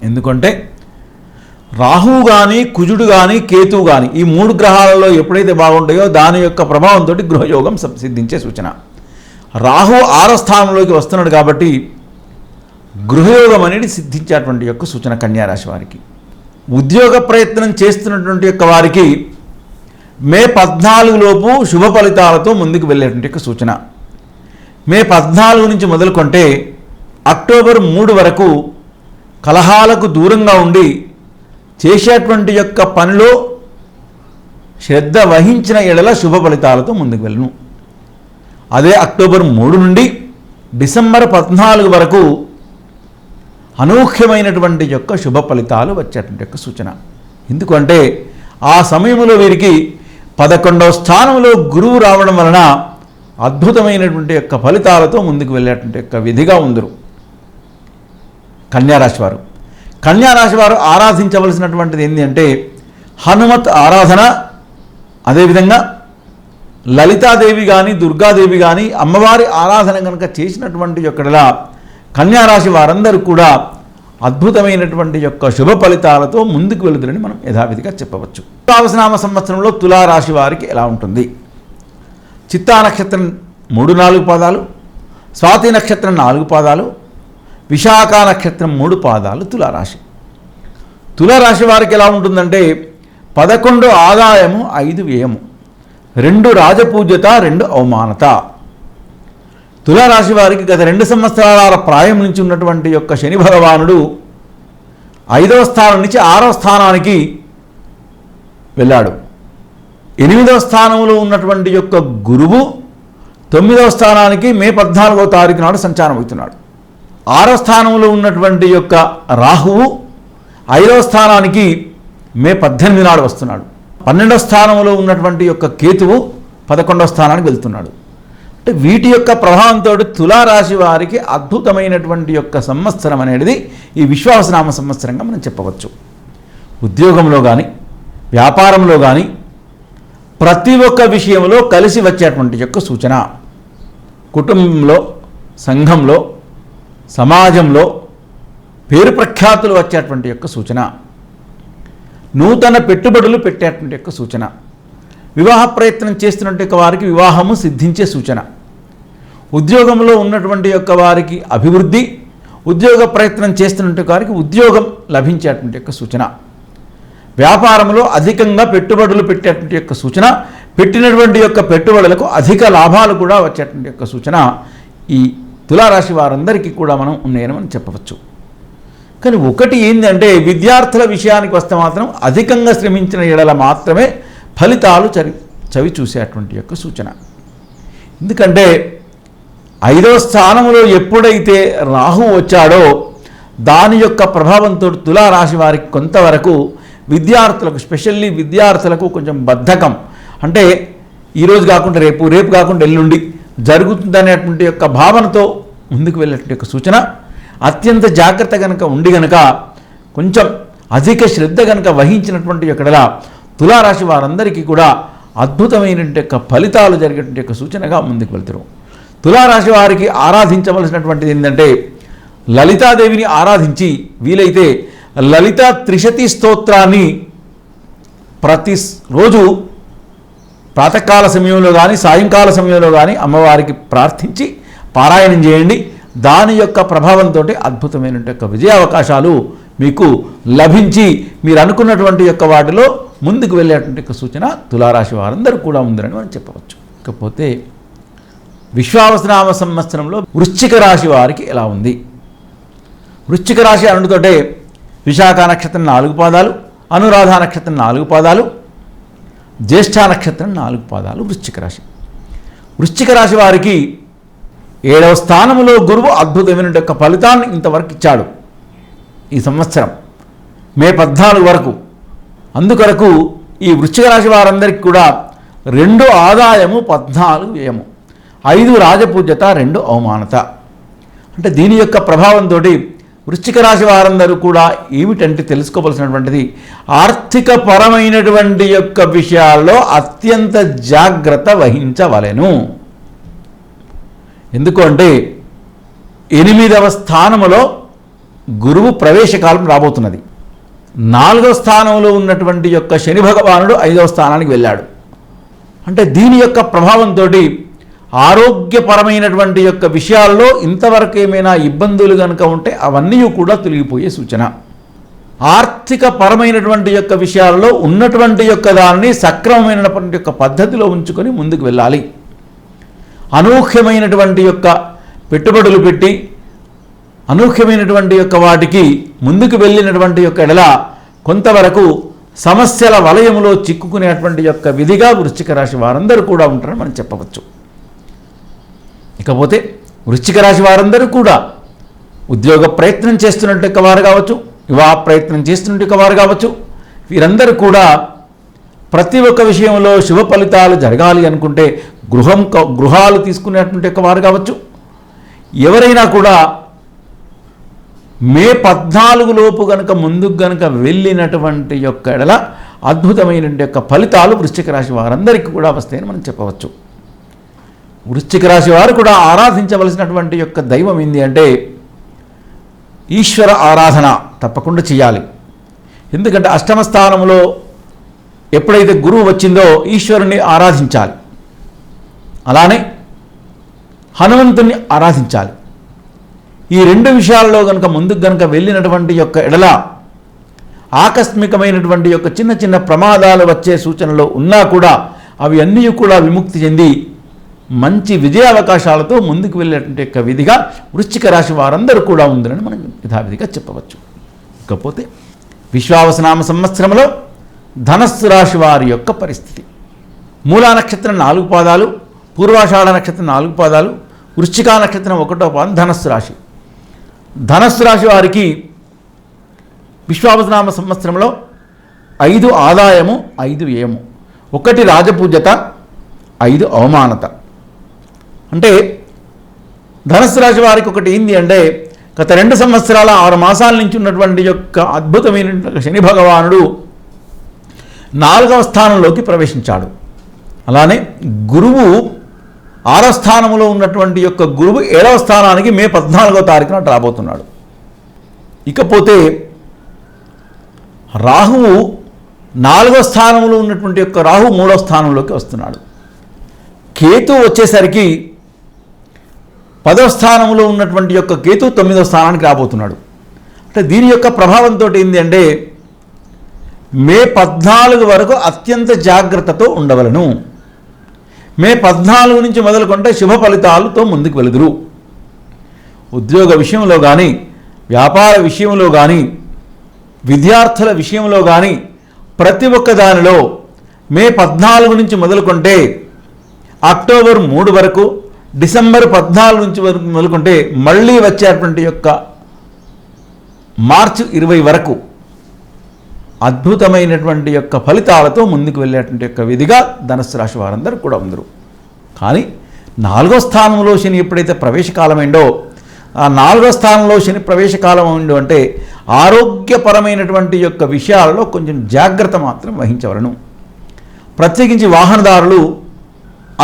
ఎందుకంటే రాహువు కానీ, కుజుడు కానీ, కేతువు కానీ ఈ 3 గ్రహాలలో ఎప్పుడైతే బాగుంటాయో దాని యొక్క ప్రభావంతో గృహయోగం సిద్ధించే సూచన. రాహు 6వ స్థానంలోకి వస్తున్నాడు కాబట్టి గృహయోగం అనేది సిద్ధించేటువంటి యొక్క సూచన కన్యారాశి వారికి. ఉద్యోగ ప్రయత్నం చేస్తున్నటువంటి యొక్క వారికి మే 14 లోపు శుభ ఫలితాలతో ముందుకు వెళ్ళేటువంటి యొక్క సూచన. మే 14 నుంచి మొదలుకొంటే అక్టోబర్ 3 వరకు కలహాలకు దూరంగా ఉండి చేసేటువంటి యొక్క పనిలో శ్రద్ధ వహించిన ఎడల శుభ ఫలితాలతో ముందుకు వెళ్ళను. అదే అక్టోబర్ 3 నుండి డిసెంబర్ 14 వరకు అనూహ్యమైనటువంటి యొక్క శుభ ఫలితాలు వచ్చేటువంటి యొక్క సూచన. ఎందుకంటే ఆ సమయంలో వీరికి 11వ స్థానంలో గురువు రావడం వలన అద్భుతమైనటువంటి యొక్క ఫలితాలతో ముందుకు వెళ్ళేటువంటి యొక్క విధిగా ఉందరు కన్యారాశి వారు. కన్యారాశి వారు ఆరాధించవలసినటువంటిది ఏంటి అంటే హనుమత్ ఆరాధన, అదేవిధంగా లలితాదేవి కానీ, దుర్గాదేవి కానీ అమ్మవారి ఆరాధన కనుక చేసినటువంటి యొక్కడలా కన్యారాశి వారందరూ కూడా అద్భుతమైనటువంటి యొక్క శుభ ఫలితాలతో ముందుకు వెళుతురని మనం యథావిధిగా చెప్పవచ్చు. విశ్వావసనామ సంవత్సరంలో తులారాశి వారికి ఎలా ఉంటుంది? చిత్తా నక్షత్రం 3-4 పాదాలు, స్వాతి నక్షత్రం 4 పాదాలు, విశాఖ నక్షత్రం 3 పాదాలు తులారాశి. తులారాశి వారికి ఎలా ఉంటుందంటే 11 ఆదాయము, 5 వ్యయము, 2 రాజపూజ్యత, 2 అవమానత. తులారాశి వారికి గత 2 సంవత్సరాల ప్రాయం నుంచి ఉన్నటువంటి యొక్క శని భగవానుడు 5వ స్థానం నుంచి 6వ స్థానానికి వెళ్ళాడు. 8వ స్థానంలో ఉన్నటువంటి యొక్క గురువు 9వ స్థానానికి మే 14వ తారీఖు నాడు సంచారం అవుతున్నాడు. 6వ స్థానంలో ఉన్నటువంటి యొక్క రాహువు 5వ స్థానానికి మే 18 నాడు వస్తున్నాడు. 12వ స్థానంలో ఉన్నటువంటి యొక్క కేతువు 11వ స్థానానికి వెళ్తున్నాడు. అంటే వీటి యొక్క ప్రభావంతో తులారాశి వారికి అద్భుతమైనటువంటి యొక్క సంవత్సరం అనేది ఈ విశ్వావసనామ సంవత్సరంగా మనం చెప్పవచ్చు. ఉద్యోగంలో కానీ, వ్యాపారంలో కానీ ప్రతి ఒక్క విషయంలో కలిసి వచ్చేటువంటి యొక్క సూచన. కుటుంబంలో, సంఘంలో, సమాజంలో పేరు ప్రఖ్యాతులు వచ్చేటువంటి యొక్క సూచన. నూతన పెట్టుబడులు పెట్టేటువంటి యొక్క సూచన. వివాహ ప్రయత్నం చేస్తున్నట్టు వారికి వివాహము సిద్ధించే సూచన. ఉద్యోగంలో ఉన్నటువంటి యొక్క వారికి అభివృద్ధి, ఉద్యోగ ప్రయత్నం చేస్తున్నట్టు వారికి ఉద్యోగం లభించేటువంటి యొక్క సూచన. వ్యాపారంలో అధికంగా పెట్టుబడులు పెట్టేటువంటి యొక్క సూచన. పెట్టినటువంటి యొక్క పెట్టుబడులకు అధిక లాభాలు కూడా వచ్చేటువంటి యొక్క సూచన ఈ తులారాశి వారందరికీ కూడా మనం ఉన్నాయని మనం చెప్పవచ్చు. కానీ ఒకటి ఏంటంటే విద్యార్థుల విషయానికి వస్తే మాత్రం అధికంగా శ్రమించిన ఎడల మాత్రమే ఫలితాలు చవి చూసేటువంటి యొక్క సూచన. ఎందుకంటే 5వ స్థానంలో ఎప్పుడైతే రాహు వచ్చాడో దాని యొక్క ప్రభావంతో తులారాశి వారికి కొంతవరకు విద్యార్థులకు, స్పెషల్లీ విద్యార్థులకు కొంచెం బద్ధకం, అంటే ఈరోజు కాకుండా రేపు, రేపు కాకుండా ఎల్లుండి జరుగుతుందనేటువంటి యొక్క భావనతో ముందుకు వెళ్ళేటువంటి యొక్క సూచన. అత్యంత జాగ్రత్త కనుక ఉండి కనుక కొంచెం అధిక శ్రద్ధ కనుక వహించినటువంటి యొక్కడలా తులారాశి వారందరికీ కూడా అద్భుతమైనటువంటి యొక్క ఫలితాలు జరిగేటువంటి యొక్క సూచనగా ముందుకు వెళ్తారు. తులారాశి వారికి ఆరాధించవలసినటువంటిది ఏంటంటే లలితాదేవిని ఆరాధించి వీలైతే లలితా త్రిశతి స్తోత్రాన్ని ప్రతిరోజు ప్రాతకాల సమయంలో కానీ సాయంకాల సమయంలో కానీ అమ్మవారికి ప్రార్థించి పారాయణం చేయండి. దాని యొక్క ప్రభావంతో అద్భుతమైన యొక్క విజయ అవకాశాలు మీకు లభించి మీరు అనుకున్నటువంటి యొక్క వాటిలో ముందుకు వెళ్ళేటువంటి యొక్క సూచన తులారాశి వారందరూ కూడా ఉందని మనం చెప్పవచ్చు. ఇకపోతే విశ్వావసనామ సంవత్సరంలో వృశ్చిక రాశి వారికి ఎలా ఉంది? వృశ్చిక రాశి అనుడితోటే విశాఖ నక్షత్రం 4 పాదాలు, అనురాధ నక్షత్రం 4 పాదాలు, జ్యేష్ఠ నక్షత్రం 4 పాదాలు వృశ్చిక రాశి. వృశ్చిక రాశి వారికి 7వ స్థానంలో గురువు అద్భుతమైన యొక్క ఫలితాన్ని ఇంతవరకు ఇచ్చాడు ఈ సంవత్సరం మే 14 వరకు. అందుకొరకు ఈ వృశ్చిక రాశి వారందరికీ కూడా 2 ఆదాయము 14 వ్యయము, 5 రాజపూజ్యత, 2 అవమానత. అంటే దీని యొక్క ప్రభావంతో వృశ్చిక రాశి వారందరూ కూడా ఏమిటంటే తెలుసుకోవలసినటువంటిది ఆర్థిక పరమైనటువంటి యొక్క విషయాల్లో అత్యంత జాగ్రత్త వహించవలెను. ఎందుకంటే 8వ స్థానములో గురువు ప్రవేశకాలం రాబోతున్నది. 4వ స్థానంలో ఉన్నటువంటి యొక్క శని భగవానుడు 5వ స్థానానికి వెళ్ళాడు. అంటే దీని యొక్క ప్రభావంతో ఆరోగ్యపరమైనటువంటి యొక్క విషయాల్లో ఇంతవరకు ఏమైనా ఇబ్బందులు కనుక ఉంటే అవన్నీ కూడా తొలగిపోయే సూచన. ఆర్థిక పరమైనటువంటి యొక్క విషయాల్లో ఉన్నటువంటి యొక్క దాన్ని సక్రమమైనటువంటి యొక్క పద్ధతిలో ఉంచుకొని ముందుకు వెళ్ళాలి. అనూహ్యమైనటువంటి యొక్క పెట్టుబడులు పెట్టి అనూహ్యమైనటువంటి యొక్క వాటికి ముందుకు వెళ్ళినటువంటి యొక్క ఎడల కొంతవరకు సమస్యల వలయములో చిక్కుకునేటువంటి యొక్క విధిగా వృశ్చిక రాశి వారందరూ కూడా ఉంటారని మనం చెప్పవచ్చు. ఇకపోతే వృశ్చిక రాశి వారందరూ కూడా ఉద్యోగ ప్రయత్నం చేస్తున్నట్టు వారు కావచ్చు, వివాహ ప్రయత్నం చేస్తున్నట్టు వారు కావచ్చు, వీరందరూ కూడా ప్రతి ఒక్క విషయంలో శుభ ఫలితాలు జరగాలి అనుకుంటే గృహాలు తీసుకునేటువంటి వారు కావచ్చు, ఎవరైనా కూడా మే 14 లోపు కనుక ముందుకు కనుక వెళ్ళినటువంటి యొక్క ఎడల అద్భుతమైనటువంటి యొక్క ఫలితాలు వృశ్చిక రాశి వారందరికీ కూడా వస్తాయని మనం చెప్పవచ్చు. వృశ్చిక రాశి వారు కూడా ఆరాధించవలసినటువంటి యొక్క దైవం ఏంది అంటే ఈశ్వర ఆరాధన తప్పకుండా చేయాలి. ఎందుకంటే 8వ స్థానంలో ఎప్పుడైతే గురువు వచ్చిందో ఈశ్వరుని ఆరాధించాలి. అలానే హనుమంతుని ఆరాధించాలి. ఈ 2 విషయాల్లో కనుక ముందుకు కనుక వెళ్ళినటువంటి యొక్క ఎడల ఆకస్మికమైనటువంటి యొక్క చిన్న చిన్న ప్రమాదాలు వచ్చే సూచనలు ఉన్నా కూడా అవి అన్నీ కూడా విముక్తి చెంది మంచి విజయ అవకాశాలతో ముందుకు వెళ్ళేటువంటి యొక్క విధిగా వృశ్చిక రాశి వారందరూ కూడా ఉందని మనం యథావిధిగా చెప్పవచ్చు. ఇకపోతే విశ్వావసనామ సంవత్సరంలో ధనస్సు రాశి వారి యొక్క పరిస్థితి. మూలా నక్షత్రం 4 పాదాలు, పూర్వాషాఢ నక్షత్రం 4 పాదాలు, వృశ్చికా నక్షత్రం 1వ పాదం ధనస్సు రాశి. ధనస్సు రాశి వారికి విశ్వావసనామ సంవత్సరంలో 5 ఆదాయము, 5 వ్యయము, 1 రాజపూజ్యత, 5 అవమానత. అంటే ధనస్సు రాశి వారికి ఒకటి ఏంది అంటే గత 2 సంవత్సరాల 6 మాసాల నుంచి ఉన్నటువంటి యొక్క అద్భుతమైన శని భగవానుడు 4వ స్థానంలోకి ప్రవేశించాడు. అలానే గురువు 6వ స్థానంలో ఉన్నటువంటి యొక్క గురువు 7వ స్థానానికి మే 14వ తారీఖున రాబోతున్నాడు. ఇకపోతే రాహువు 4వ స్థానంలో ఉన్నటువంటి యొక్క రాహు 3వ స్థానంలోకి వస్తున్నాడు. కేతు వచ్చేసరికి 10వ స్థానంలో ఉన్నటువంటి యొక్క కేతు 9వ స్థానానికి రాబోతున్నాడు. అంటే దీని యొక్క ప్రభావంతో ఏంటి అంటే మే 14 వరకు అత్యంత జాగ్రత్తతో ఉండవలను. మే 14 నుంచి మొదలుకుంటే శుభ ఫలితాలతో ముందుకు వెలుదురు. ఉద్యోగ విషయంలో కానీ, వ్యాపార విషయంలో కానీ, విద్యార్థుల విషయంలో కానీ ప్రతి ఒక్క దానిలో మే 14 నుంచి మొదలుకుంటే అక్టోబర్ 3 వరకు డిసెంబర్ 14 నుంచి వరకు మొదలుకుంటే మళ్ళీ వచ్చేటువంటి యొక్క మార్చి 20 వరకు అద్భుతమైనటువంటి యొక్క ఫలితాలతో ముందుకు వెళ్ళేటువంటి యొక్క విధిగా ధనుస్సు రాశి వారందరూ కూడా ఉందరు. కానీ 4వ స్థానంలో శని ఎప్పుడైతే ప్రవేశకాలమైందో ఆ 4వ స్థానంలో శని ప్రవేశకాలం ఉండు అంటే ఆరోగ్యపరమైనటువంటి యొక్క విషయాలలో కొంచెం జాగ్రత్త మాత్రం వహించవలను. ప్రత్యేకించి వాహనదారులు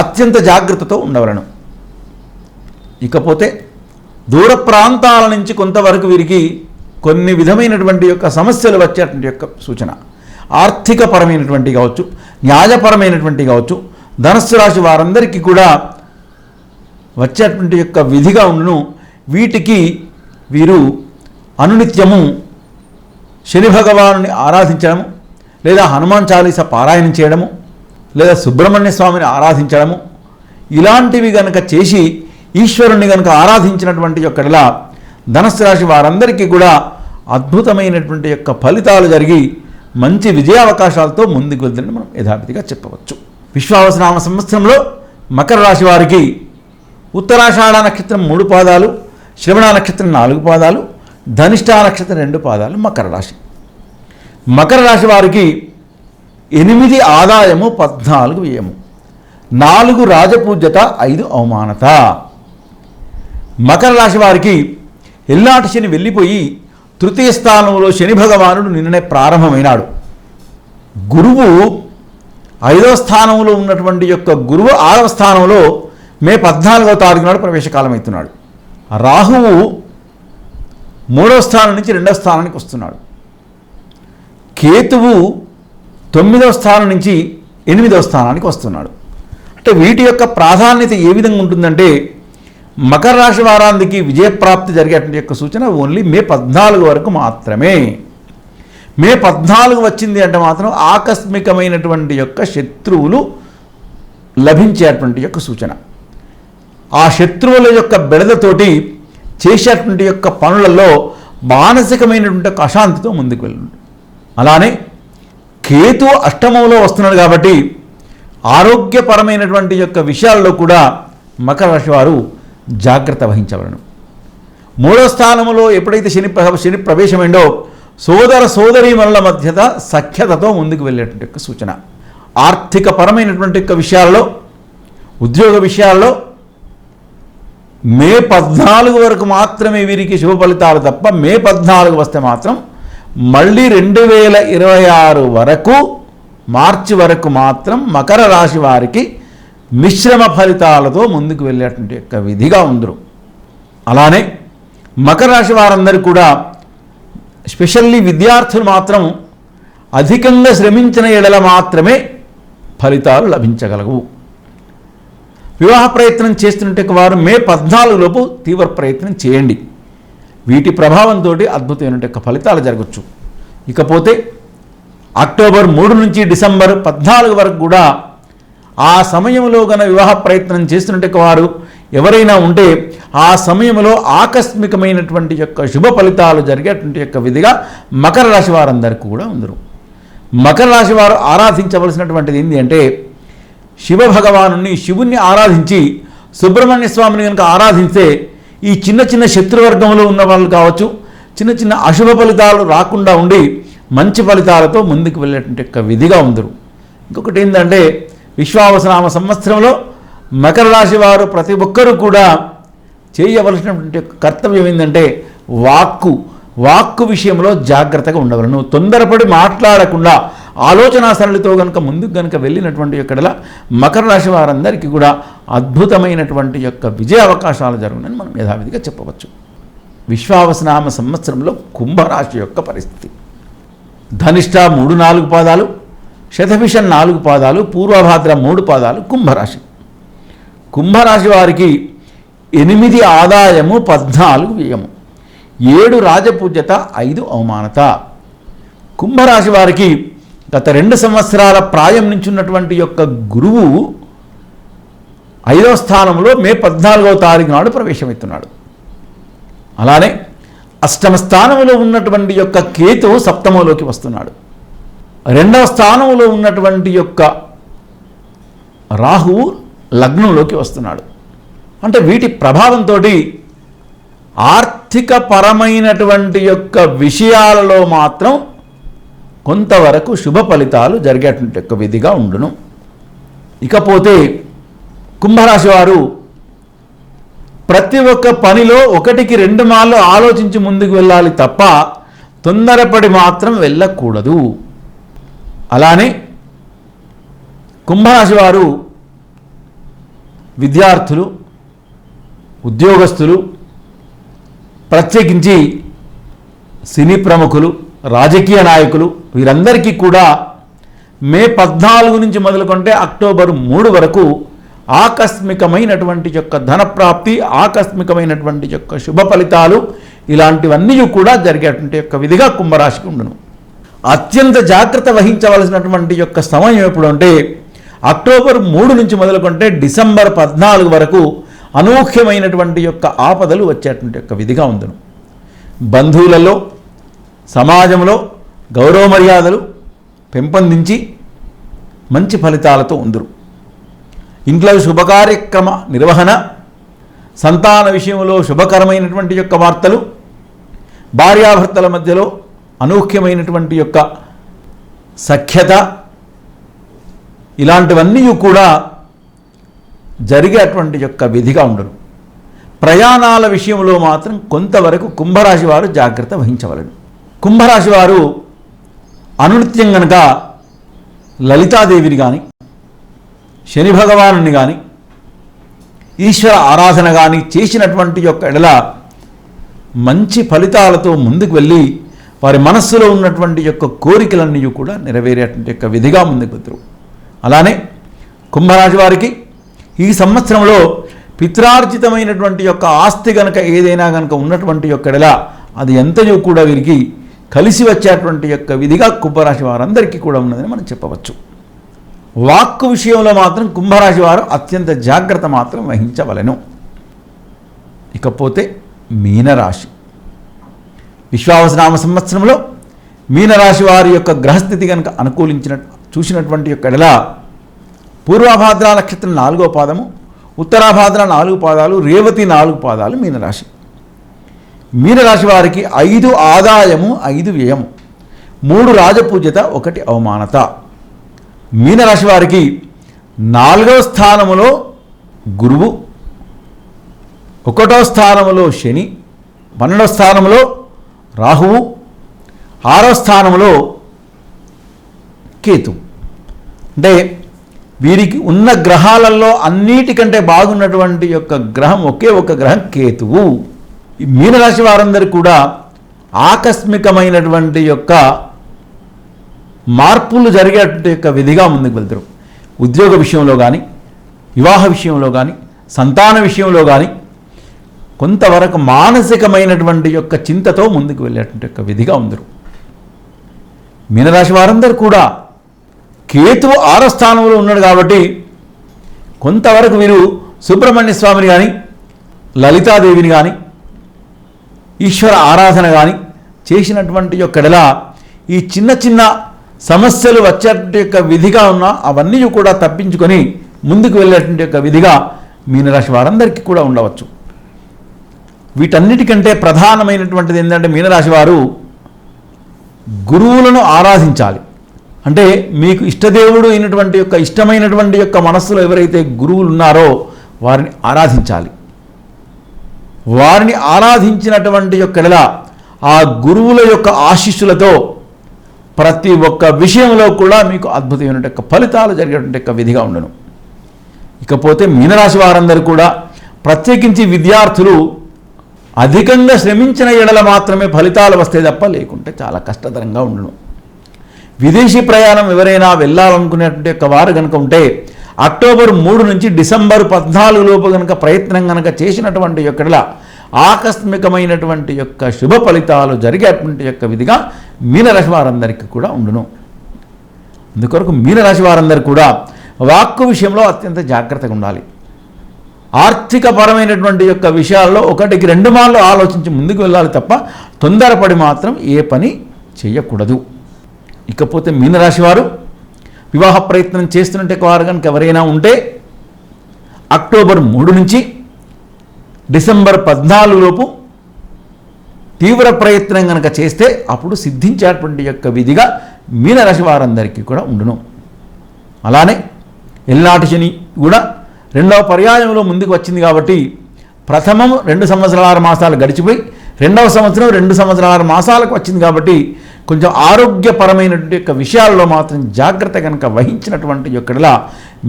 అత్యంత జాగ్రత్తతో ఉండవలను. ఇకపోతే దూర ప్రాంతాల నుంచి కొంతవరకు వీరికి కొన్ని విధమైనటువంటి యొక్క సమస్యలు వచ్చేటువంటి యొక్క సూచన. ఆర్థికపరమైనటువంటి కావచ్చు, న్యాయపరమైనటువంటి కావచ్చు, ధనుస్సు రాశి వారందరికీ కూడా వచ్చేటువంటి యొక్క విధిగా ఉండును. వీటికి వీరు అనునిత్యము శని భగవానుని ఆరాధించడము, లేదా హనుమాన్ చాలీస పారాయణం చేయడము, లేదా సుబ్రహ్మణ్య స్వామిని ఆరాధించడము, ఇలాంటివి కనుక చేసి ఈశ్వరుణ్ణి కనుక ఆరాధించినటువంటి యొక్కలా ధనుస్సు రాశి వారందరికీ కూడా అద్భుతమైనటువంటి యొక్క ఫలితాలు జరిగి మంచి విజయావకాశాలతో ముందుకు వెళ్తుందని మనం యథావిధిగా చెప్పవచ్చు. విశ్వావసనామ సంవత్సరంలో మకర రాశి వారికి ఉత్తరాషాఢ నక్షత్రం 3 పాదాలు, శ్రవణ నక్షత్రం 4 పాదాలు, ధనిష్ఠ నక్షత్రం 2 పాదాలు మకర రాశి. మకర రాశి వారికి 8 ఆదాయము, 14 వ్యయము, 4 రాజపూజ్యత, 5 అవమానత. మకర రాశి వారికి ఎల్లాటి శని వెళ్ళిపోయి తృతీయ స్థానంలో శని భగవానుడు నిన్ననే ప్రారంభమైనాడు. గురువు 5వ స్థానంలో ఉన్నటువంటి యొక్క గురువు 6వ స్థానంలో మే 14వ తారీఖు నాడు ప్రవేశకాలం అవుతున్నాడు. రాహువు 3వ స్థానం నుంచి 2వ స్థానానికి వస్తున్నాడు. కేతువు 9వ స్థానం నుంచి 8వ స్థానానికి వస్తున్నాడు. అంటే వీటి యొక్క ప్రాధాన్యత ఏ విధంగా ఉంటుందంటే మకర రాశి వారానికి విజయప్రాప్తి జరిగేటువంటి యొక్క సూచన ఓన్లీ మే 14 వరకు మాత్రమే. మే 14 వచ్చింది అంటే మాత్రం ఆకస్మికమైనటువంటి యొక్క శత్రువులు లభించేటువంటి యొక్క సూచన. ఆ శత్రువుల యొక్క బెడదతోటి చేసేటువంటి యొక్క పనులలో మానసికమైనటువంటి ఒక అశాంతితో ముందుకు వెళ్ళండి. అలానే కేతు అష్టమంలో వస్తున్నాడు కాబట్టి ఆరోగ్యపరమైనటువంటి యొక్క విషయాల్లో కూడా మకర రాశి వారు జాగ్రత్త వహించవలను. 3వ స్థానంలో ఎప్పుడైతే శని ప్రవేశమైందో సోదర సోదరీమణుల మధ్యత సఖ్యతతో ముందుకు వెళ్ళేటువంటి యొక్క సూచన. ఆర్థికపరమైనటువంటి యొక్క విషయాల్లో, ఉద్యోగ విషయాల్లో మే 14 వరకు మాత్రమే వీరికి శుభ ఫలితాలు తప్ప మే 14 వస్తే మాత్రం మళ్ళీ 2026 వరకు మార్చి వరకు మాత్రం మకర రాశి వారికి మిశ్రమ ఫలితాలతో ముందుకు వెళ్ళేటువంటి యొక్క విధిగా ఉందరు. అలానే మకర రాశి వారందరూ కూడా స్పెషల్లీ విద్యార్థులు మాత్రం అధికంగా శ్రమించిన ఎడల మాత్రమే ఫలితాలు లభించగలవు. వివాహ ప్రయత్నం చేస్తున్నట్టు వారు మే 14 లోపు తీవ్ర ప్రయత్నం చేయండి. వీటి ప్రభావంతో అద్భుతమైన ఫలితాలు జరగచ్చు. ఇకపోతే అక్టోబర్ 3 నుంచి డిసెంబర్ 14 వరకు కూడా ఆ సమయంలో గన వివాహ ప్రయత్నం చేస్తున్నట్టు వారు ఎవరైనా ఉంటే ఆ సమయంలో ఆకస్మికమైనటువంటి యొక్క శుభ ఫలితాలు జరిగేటువంటి యొక్క విధిగా మకర రాశి వారందరికీ కూడా ఉందరు. మకర రాశి వారు ఆరాధించవలసినటువంటిది ఏంటి అంటే శివ భగవానుని, శివుణ్ణి ఆరాధించి సుబ్రహ్మణ్య స్వామిని కనుక ఆరాధిస్తే ఈ చిన్న చిన్న శత్రువర్గంలో ఉన్న వాళ్ళు కావచ్చు, చిన్న చిన్న అశుభ ఫలితాలు రాకుండా ఉండి మంచి ఫలితాలతో ముందుకు వెళ్ళేటువంటి యొక్క విధిగా ఉందరు. ఇంకొకటి ఏంటంటే విశ్వావసనామ సంవత్సరంలో మకర రాశి వారు ప్రతి ఒక్కరూ కూడా చేయవలసినటువంటి కర్తవ్యం ఏంటంటే వాక్కు విషయంలో జాగ్రత్తగా ఉండవలను. తొందరపడి మాట్లాడకుండా ఆలోచనా సరళితో కనుక ముందుకు కనుక వెళ్ళినటువంటి యొక్కడలా మకర రాశి వారందరికీ కూడా అద్భుతమైనటువంటి యొక్క విజయ అవకాశాలు జరుగునని మనం యథావిధిగా చెప్పవచ్చు. విశ్వావసనామ సంవత్సరంలో కుంభరాశి యొక్క పరిస్థితి. ధనిష్ఠ 3-4 పాదాలు, శతభిషం 4 పాదాలు, పూర్వభాద్ర 3 పాదాలు కుంభరాశి. కుంభరాశి వారికి 8 ఆదాయము, 14 వ్యయము, 7 రాజపూజ్యత, 5 అవమానత. కుంభరాశి వారికి గత 2 సంవత్సరాల ప్రాయం నుంచి ఉన్నటువంటి యొక్క గురువు 5వ స్థానంలో మే 14వ తారీఖు నాడు ప్రవేశమవుతున్నాడు. అలానే అష్టమ స్థానంలో ఉన్నటువంటి యొక్క కేతువు సప్తమంలోకి వస్తున్నాడు. 2వ స్థానంలో ఉన్నటువంటి యొక్క రాహువు లగ్నంలోకి వస్తున్నాడు. అంటే వీటి ప్రభావంతో ఆర్థిక పరమైనటువంటి యొక్క విషయాలలో మాత్రం కొంతవరకు శుభ ఫలితాలు జరిగేటువంటి యొక్క విధిగా ఉండును. ఇకపోతే కుంభరాశి వారు ప్రతి ఒక్క పనిలో 1-2 మార్లు ఆలోచించి ముందుకు వెళ్ళాలి తప్ప తొందరపడి మాత్రం వెళ్ళకూడదు. అలానే కుంభరాశి వారు విద్యార్థులు, ఉద్యోగస్తులు, ప్రత్యేకించి సినీ ప్రముఖులు, రాజకీయ నాయకులు వీరందరికీ కూడా మే 14 నుంచి మొదలుకొంటే అక్టోబర్ 3 వరకు ఆకస్మికమైనటువంటి యొక్క ధనప్రాప్తి, ఆకస్మికమైనటువంటి యొక్క శుభ ఫలితాలు ఇలాంటివన్నీ కూడా జరిగేటువంటి యొక్క విధిగా కుంభరాశికి ఉండును. అత్యంత జాగ్రత్త వహించవలసినటువంటి యొక్క సమయం ఎప్పుడు అంటే అక్టోబర్ 3 నుంచి మొదలుకొంటే డిసెంబర్ 14 వరకు అనూహ్యమైనటువంటి యొక్క ఆపదలు వచ్చేటువంటి యొక్క విధిగా ఉండును. బంధువులలో, సమాజంలో గౌరవ మర్యాదలు పెంపొందించి మంచి ఫలితాలతో ఉందురు. ఇంట్లో శుభకార్యక్రమ నిర్వహణ, సంతాన విషయంలో శుభకరమైనటువంటి యొక్క వార్తలు, భార్యాభర్తల మధ్యలో అనూహ్యమైనటువంటి యొక్క సఖ్యత ఇలాంటివన్నీ కూడా జరిగేటువంటి యొక్క విధిగా ఉండరు. ప్రయాణాల విషయంలో మాత్రం కొంతవరకు కుంభరాశి వారు జాగ్రత్త వహించవలెను. కుంభరాశి వారు అనునిత్యం గనక లలితాదేవిని కానీ, శని భగవానుని కానీ, ఈశ్వర ఆరాధన కానీ చేసినటువంటి యొక్క ఎడల మంచి ఫలితాలతో ముందుకు వెళ్ళి వారి మనస్సులో ఉన్నటువంటి యొక్క కోరికలన్నీ కూడా నెరవేరేటువంటి యొక్క విధిగా ముందుకు వెళ్తారు. అలానే కుంభరాశి వారికి ఈ సంవత్సరంలో పిత్రార్జితమైనటువంటి యొక్క ఆస్తి కనుక ఏదైనా కనుక ఉన్నటువంటి యొక్క ఎడల అది ఎంతయో కూడా వీరికి కలిసి వచ్చేటువంటి యొక్క విధిగా కుంభరాశి వారందరికీ కూడా ఉన్నదని మనం చెప్పవచ్చు. వాక్కు విషయంలో మాత్రం కుంభరాశి వారు అత్యంత జాగ్రత్త మాత్రం వహించవలెను. ఇకపోతే మీనరాశి. విశ్వావసనామ సంవత్సరంలో మీనరాశి వారి యొక్క గ్రహస్థితి కనుక చూసినటువంటి యొక్క ఎడల పూర్వభాద్ర నక్షత్రం 4వ పాదము, ఉత్తరాభాద్ర 4 పాదాలు, రేవతి 4 పాదాలు మీనరాశి. మీనరాశి వారికి 5 ఆదాయము, 5 వ్యయము, 3 రాజపూజ్యత, 1 అవమానత. మీనరాశి వారికి 4వ స్థానములో గురువు, 1వ స్థానములో శని, 12వ స్థానంలో రాహువు, 6వ స్థానంలో కేతు. అంటే వీరికి ఉన్న గ్రహాలలో అన్నిటికంటే బాగున్నటువంటి యొక్క గ్రహం ఒకే ఒక గ్రహం కేతువు. ఈ మీనరాశి వారందరూ కూడా ఆకస్మికమైనటువంటి యొక్క మార్పులు జరిగేటువంటి యొక్క విధిగా ముందుకు వెళ్తారు. ఉద్యోగ విషయంలో కానీ, వివాహ విషయంలో కానీ, సంతాన విషయంలో కానీ కొంతవరకు మానసికమైనటువంటి యొక్క చింతతో ముందుకు వెళ్ళేటువంటి యొక్క విధిగా ఉందరు. మీనరాశి వారందరూ కూడా కేతువు 6వ స్థానంలో ఉన్నాడు కాబట్టి కొంతవరకు వీరు సుబ్రహ్మణ్య స్వామిని కానీ, లలితాదేవిని కానీ, ఈశ్వర ఆరాధన కానీ చేసినటువంటి యొక్కడలా ఈ చిన్న చిన్న సమస్యలు వచ్చేటువంటి యొక్క విధిగా ఉన్న అవన్నీ కూడా తప్పించుకొని ముందుకు వెళ్ళేటువంటి యొక్క విధిగా మీనరాశి వారందరికీ కూడా ఉండవచ్చు. వీటన్నిటికంటే ప్రధానమైనటువంటిది ఏంటంటే మీనరాశి వారు గురువులను ఆరాధించాలి. అంటే మీకు ఇష్టదేవుడు అయినటువంటి యొక్క ఇష్టమైనటువంటి యొక్క మనస్సులో ఎవరైతే గురువులు ఉన్నారో వారిని ఆరాధించాలి. వారిని ఆరాధించినటువంటి యొక్కడలా ఆ గురువుల యొక్క ఆశీస్సులతో ప్రతి ఒక్క విషయంలో కూడా మీకు అద్భుతమైన యొక్క ఫలితాలు జరిగేటువంటి యొక్క విధిగా ఉండను. ఇకపోతే మీనరాశి వారందరూ కూడా ప్రత్యేకించి విద్యార్థులు అధికంగా శ్రమించిన ఎడల మాత్రమే ఫలితాలు వస్తే తప్ప లేకుంటే చాలా కష్టతరంగా ఉండను. విదేశీ ప్రయాణం ఎవరైనా వెళ్ళాలనుకునేటువంటి యొక్క వారు కనుక ఉంటే అక్టోబర్ 3 నుంచి డిసెంబర్ 14 లోపు కనుక ప్రయత్నం కనుక చేసినటువంటి యొక్కడలా ఆకస్మికమైనటువంటి యొక్క శుభ ఫలితాలు జరిగేటువంటి యొక్క విధిగా మీనరాశి వారందరికీ కూడా ఉండును. అందుకొరకు మీనరాశి వారందరూ కూడా వాక్కు విషయంలో అత్యంత జాగ్రత్తగా ఉండాలి. ఆర్థిక పరమైనటువంటి యొక్క విషయాల్లో 1-2 మార్లు ఆలోచించి ముందుకు వెళ్ళాలి తప్ప తొందరపడి మాత్రం ఏ పని చేయకూడదు. ఇకపోతే మీనరాశి వారు వివాహ ప్రయత్నం చేస్తున్నట్టు వారు కనుక ఎవరైనా ఉంటే అక్టోబర్ 3 నుంచి డిసెంబర్ 14 లోపు తీవ్ర ప్రయత్నం కనుక చేస్తే అప్పుడు సిద్ధించేటువంటి యొక్క విధిగా మీనరాశి వారందరికీ కూడా ఉండును. అలానే ఎల్నాటి శని కూడా రెండవ పర్యాయంలో ముందుకు వచ్చింది కాబట్టి ప్రథమం 2 సంవత్సరాల 6 మాసాలు గడిచిపోయి రెండవ సంవత్సరం 2 సంవత్సరాల 6 మాసాలకు వచ్చింది కాబట్టి కొంచెం ఆరోగ్యపరమైనటువంటి యొక్క విషయాల్లో మాత్రం జాగ్రత్త కనుక వహించినటువంటి యొక్కడలా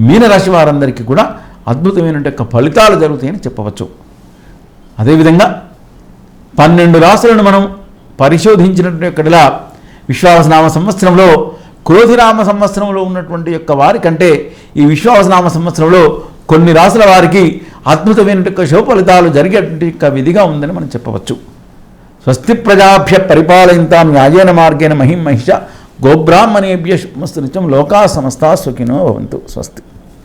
మీనరాశి వారందరికీ కూడా అద్భుతమైనటువంటి యొక్క ఫలితాలు జరుగుతాయని చెప్పవచ్చు. అదేవిధంగా 12 రాశులను మనం పరిశోధించినటువంటి యొక్కడలా విశ్వావసనామ సంవత్సరంలో క్రోధినామ సంవత్సరంలో ఉన్నటువంటి యొక్క వారి కంటే ఈ విశ్వావసనామ సంవత్సరంలో కొన్ని రాశుల వారికి అద్భుతమైన శుభ ఫలితాలు జరిగేటువంటి విధిగా ఉందని మనం చెప్పవచ్చు. స్వస్తి ప్రజాభ్య పరిపాలయంతాం న్యాయేన మార్గేణ మహిం మహిష గోబ్రాహ్మణేభ్య శుభమస్తు నిత్యం లోకా సమస్తా సుఖినో భవంతు. స్వస్తి.